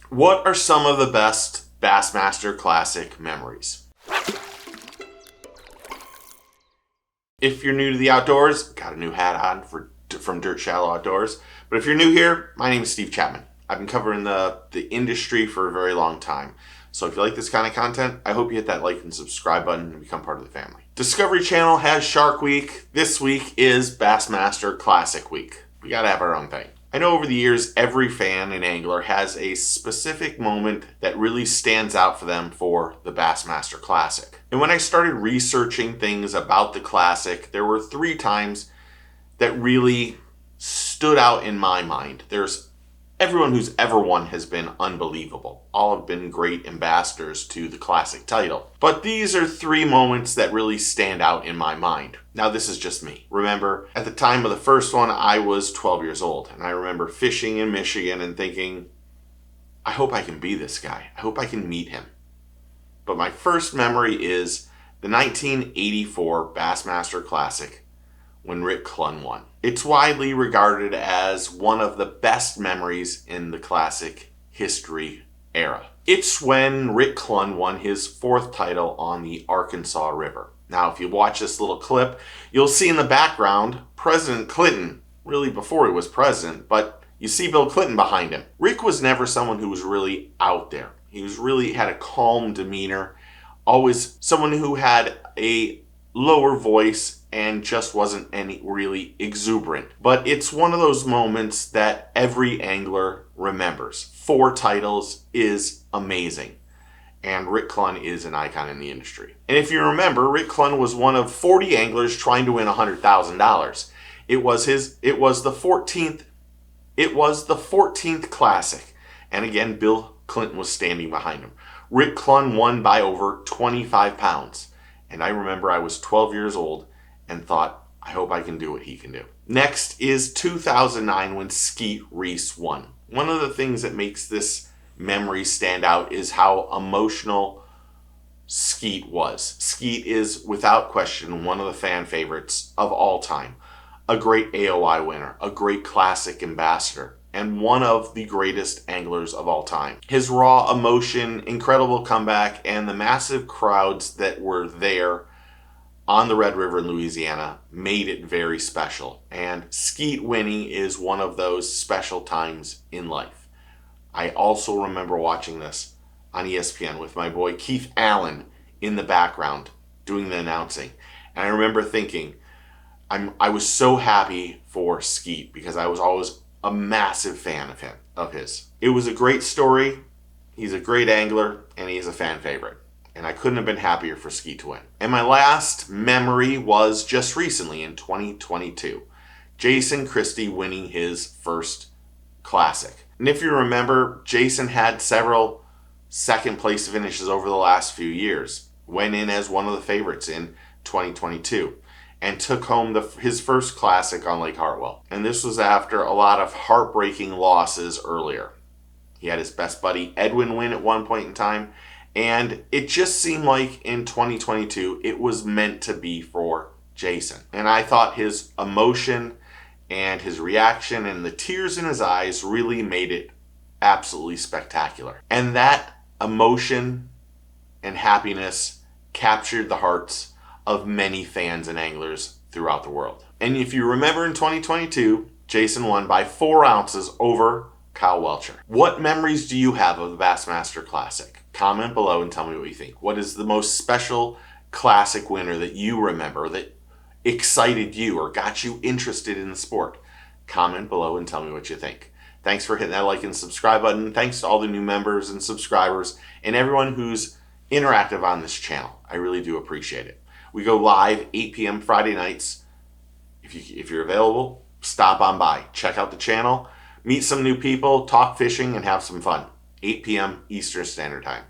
What are some of the best Bassmaster Classic memories? If you're new to the outdoors, got a new hat on from Dirt Shallow Outdoors. But if you're new here, my name is Steve Chapman. I've been covering the industry for a very long time. So if you like this kind of content, I hope you hit that like and subscribe button and become part of the family. Discovery Channel has Shark Week. This week is Bassmaster Classic Week. We gotta have our own thing. I know over the years, every fan and angler has a specific moment that really stands out for them for the Bassmaster Classic. And when I started researching things about the Classic, there were 3 times that really stood out in my mind. Everyone who's ever won has been unbelievable. All have been great ambassadors to the Classic title. But these are 3 moments that really stand out in my mind. Now, this is just me. Remember, at the time of the first one, I was 12 years old. And I remember fishing in Michigan and thinking, I hope I can be this guy. I hope I can meet him. But my first memory is the 1984 Bassmaster Classic when Rick Clunn won. It's widely regarded as one of the best memories in the Classic history era. It's when Rick Clunn won his 4th title on the Arkansas River. Now, if you watch this little clip, you'll see in the background President Clinton, really before he was president, but you see Bill Clinton behind him. Rick was never someone who was really out there. He had a calm demeanor, always someone who had a lower voice and just wasn't any really exuberant. But it's one of those moments that every angler remembers. 4 titles is amazing. And Rick Clunn is an icon in the industry. And if you remember, Rick Clunn was one of 40 anglers trying to win $100,000. It was the 14th Classic. And again, Bill Clinton was standing behind him. Rick Clunn won by over 25 pounds. And I remember I was 12 years old and thought, I hope I can do what he can do. Next is 2009 when Skeet Reese won. One of the things that makes this memory stand out is how emotional Skeet was. Skeet is, without question, one of the fan favorites of all time. A great AOI winner, a great Classic ambassador, and one of the greatest anglers of all time. His raw emotion, incredible comeback, and the massive crowds that were there on the Red River in Louisiana made it very special. And Skeet winning is one of those special times in life. I also remember watching this on ESPN with my boy Keith Allen in the background doing the announcing. And I remember thinking, I was so happy for Skeet because I was always a massive fan of his. It was a great story. He's a great angler and he's a fan favorite. And I couldn't have been happier for Skeet to win. And my last memory was just recently in 2022. Jason Christie winning his first Classic. And if you remember, Jason had several second place finishes over the last few years. Went in as one of the favorites in 2022. And took home his first Classic on Lake Hartwell. And this was after a lot of heartbreaking losses earlier. He had his best buddy Edwin win at one point in time. And it just seemed like in 2022, it was meant to be for Jason. And I thought his emotion and his reaction and the tears in his eyes really made it absolutely spectacular. And that emotion and happiness captured the hearts of many fans and anglers throughout the world. And if you remember in 2022, Jason won by 4 ounces over Kyle Welcher. What memories do you have of the Bassmaster Classic? Comment below and tell me what you think. What is the most special Classic winner that you remember that excited you or got you interested in the sport? Comment below and tell me what you think. Thanks for hitting that like and subscribe button. Thanks to all the new members and subscribers and everyone who's interactive on this channel. I really do appreciate it. We go live 8 p.m. Friday nights. If you're available, stop on by. Check out the channel. Meet some new people, talk fishing, and have some fun. 8 p.m. Eastern Standard Time.